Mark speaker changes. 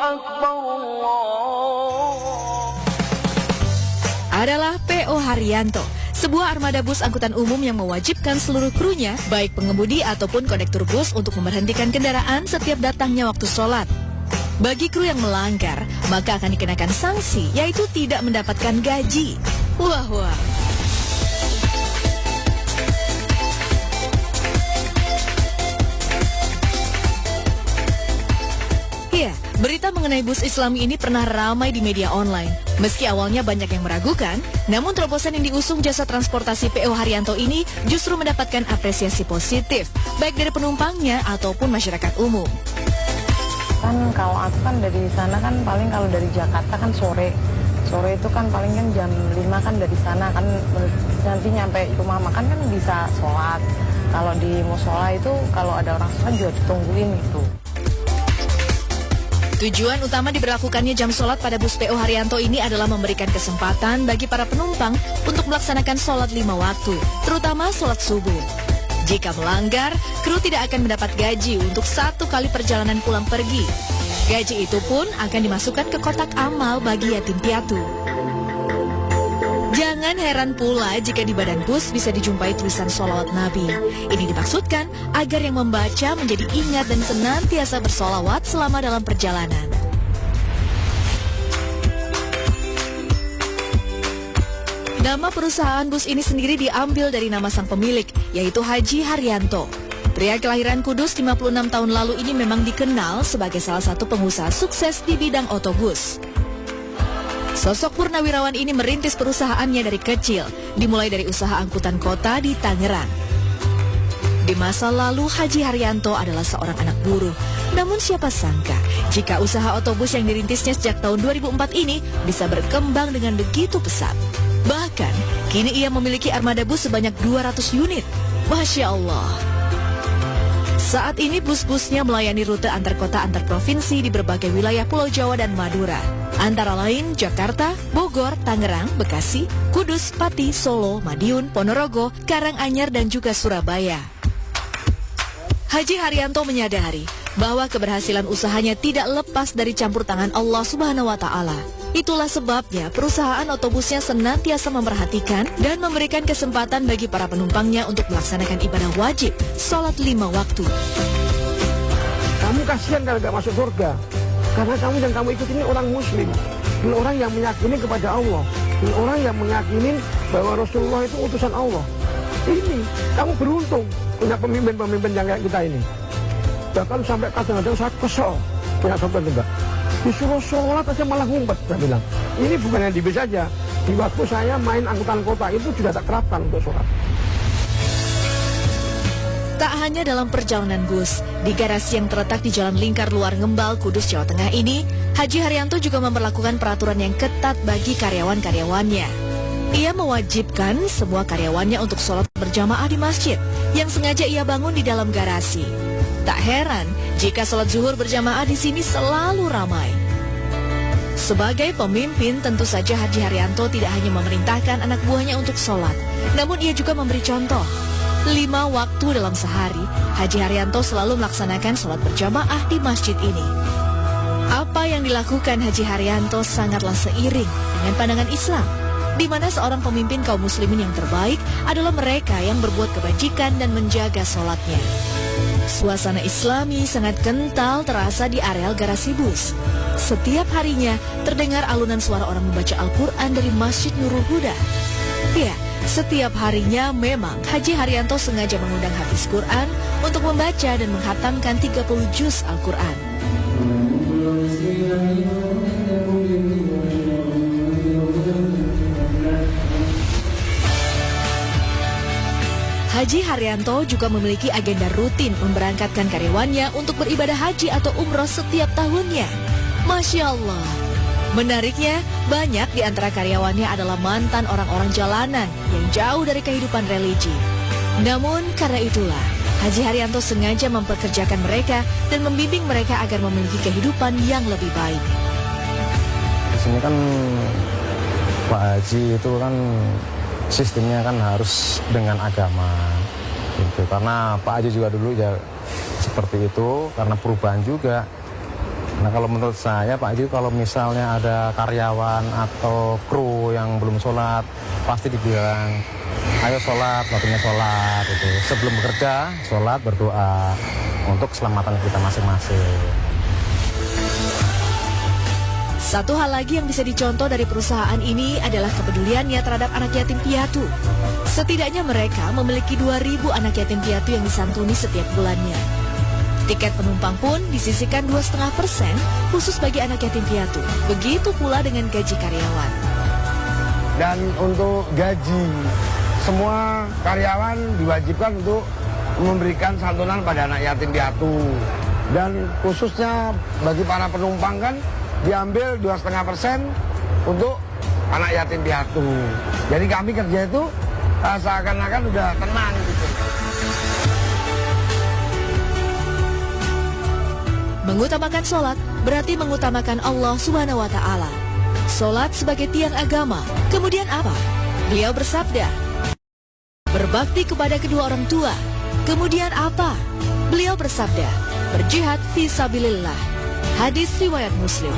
Speaker 1: Akbar,
Speaker 2: adalah P.O. Haryanto, sebuah armada bus angkutan umum yang mewajibkan seluruh krunya, baik pengemudi ataupun kondektur bus, untuk memberhentikan kendaraan setiap datangnya waktu sholat. Bagi kru yang melanggar, maka akan dikenakan sanksi, yaitu tidak mendapatkan gaji. Wah. Ya, berita mengenai bus Islami ini pernah ramai di media online. Meski awalnya banyak yang meragukan, namun terobosan yang diusung jasa transportasi P.O. Haryanto ini justru mendapatkan apresiasi positif, baik dari penumpangnya ataupun masyarakat umum.
Speaker 3: Kan kalau aku kan dari sana kan paling kalau dari Jakarta kan sore itu kan paling kan jam 5 kan dari sana kan nanti nyampe rumah makan kan bisa sholat. Kalau di musola itu kalau ada orang sholat juga ditungguin gitu.
Speaker 2: Tujuan utama diberlakukannya jam sholat pada bus P.O. Haryanto ini adalah memberikan kesempatan bagi para penumpang untuk melaksanakan sholat 5 waktu, terutama sholat subuh. Jika melanggar, kru tidak akan mendapat gaji untuk 1 kali perjalanan pulang pergi. Gaji itu pun akan dimasukkan ke kotak amal bagi yatim piatu. Jangan heran pula jika di badan bus bisa dijumpai tulisan sholawat Nabi. Ini dimaksudkan agar yang membaca menjadi ingat dan senantiasa bersolawat selama dalam perjalanan. Nama perusahaan bus ini sendiri diambil dari nama sang pemilik, yaitu Haji Haryanto. Pria kelahiran Kudus 56 tahun lalu ini memang dikenal sebagai salah satu pengusaha sukses di bidang otobus. Sosok purnawirawan ini merintis perusahaannya dari kecil, dimulai dari usaha angkutan kota di Tangerang. Di masa lalu, Haji Haryanto adalah seorang anak buruh. Namun siapa sangka, jika usaha otobus yang dirintisnya sejak tahun 2004 ini bisa berkembang dengan begitu pesat. Bahkan, kini ia memiliki armada bus sebanyak 200 unit. Masya Allah. Saat ini bus-busnya melayani rute antar kota antar provinsi di berbagai wilayah Pulau Jawa dan Madura. Antara lain Jakarta, Bogor, Tangerang, Bekasi, Kudus, Pati, Solo, Madiun, Ponorogo, Karanganyar, dan juga Surabaya. Haji Haryanto menyadari bahwa keberhasilan usahanya tidak lepas dari campur tangan Allah Subhanahu wa Ta'ala. Itulah sebabnya perusahaan otobusnya senantiasa memperhatikan dan memberikan kesempatan bagi para penumpangnya untuk melaksanakan ibadah wajib, sholat 5 waktu.
Speaker 4: Kamu kasihan kalau gak masuk surga, karena kamu yang kamu ikut ini orang muslim, dan orang yang meyakini kepada Allah, dan orang yang meyakini bahwa Rasulullah itu utusan Allah. Ini, kamu beruntung punya pemimpin-pemimpin yang kayak kita ini. Bahkan sampai kadang-kadang saya kesel punya sobat juga. Disuruh sholat aja malah ngumpet, saya bilang. Ini bukan yang di bis saja. Di waktu saya main angkutan kota itu juga tak kerapkan untuk sholat.
Speaker 2: Tak hanya dalam perjalanan bus, di garasi yang terletak di Jalan Lingkar Luar Ngembal, Kudus, Jawa Tengah ini, Haji Haryanto juga memperlakukan peraturan yang ketat bagi karyawan-karyawannya. Ia mewajibkan semua karyawannya untuk sholat berjamaah di masjid yang sengaja ia bangun di dalam garasi. Tak heran jika sholat zuhur berjamaah di sini selalu ramai. Sebagai pemimpin, tentu saja Haji Haryanto tidak hanya memerintahkan anak buahnya untuk sholat, namun ia juga memberi contoh. 5 waktu dalam sehari, Haji Haryanto selalu melaksanakan sholat berjamaah di masjid ini. Apa yang dilakukan Haji Haryanto sangatlah seiring dengan pandangan Islam, di mana seorang pemimpin kaum muslimin yang terbaik adalah mereka yang berbuat kebajikan dan menjaga sholatnya. Suasana Islami sangat kental terasa di areal garasi bus. Setiap harinya terdengar alunan suara orang membaca Al-Quran dari Masjid Nurul Huda. Ya, setiap harinya memang Haji Haryanto sengaja mengundang hafiz Quran untuk membaca dan menghatamkan 30 juz Al-Quran. Haji Haryanto juga memiliki agenda rutin memberangkatkan karyawannya untuk beribadah haji atau umroh setiap tahunnya. Masya Allah. Menariknya, banyak di antara karyawannya adalah mantan orang-orang jalanan yang jauh dari kehidupan religi. Namun karena itulah, Haji Haryanto sengaja mempekerjakan mereka dan membimbing mereka agar memiliki kehidupan yang lebih baik.
Speaker 5: Di sini kan Pak Haji itu kan sistemnya kan harus dengan agama gitu. Karena Pak Haji juga dulu ya seperti itu, karena perubahan juga Nah kalau menurut saya Pak Haji, kalau misalnya ada karyawan atau kru yang belum sholat, pasti dibilang, ayo sholat, waktunya sholat. Gitu. Sebelum bekerja, sholat, berdoa untuk keselamatan kita masing-masing.
Speaker 2: Satu hal lagi yang bisa dicontoh dari perusahaan ini adalah kepeduliannya terhadap anak yatim piatu. Setidaknya mereka memiliki 2.000 anak yatim piatu yang disantuni setiap bulannya. Tiket penumpang pun disisihkan 2,5% khusus bagi anak yatim piatu. Begitu pula dengan gaji karyawan.
Speaker 4: Dan untuk gaji, semua karyawan diwajibkan untuk memberikan santunan pada anak yatim piatu. Dan khususnya bagi para penumpang kan diambil 2,5% untuk anak yatim piatu. Jadi kami kerja itu seakan-akan udah tenang gitu.
Speaker 2: Mengutamakan sholat berarti mengutamakan Allah Subhanahu wa Ta'ala. Sholat sebagai tiang agama. Kemudian apa? Beliau bersabda, berbakti kepada kedua orang tua. Kemudian apa? Beliau bersabda, berjihad fi sabilillah. Hadis riwayat Muslim.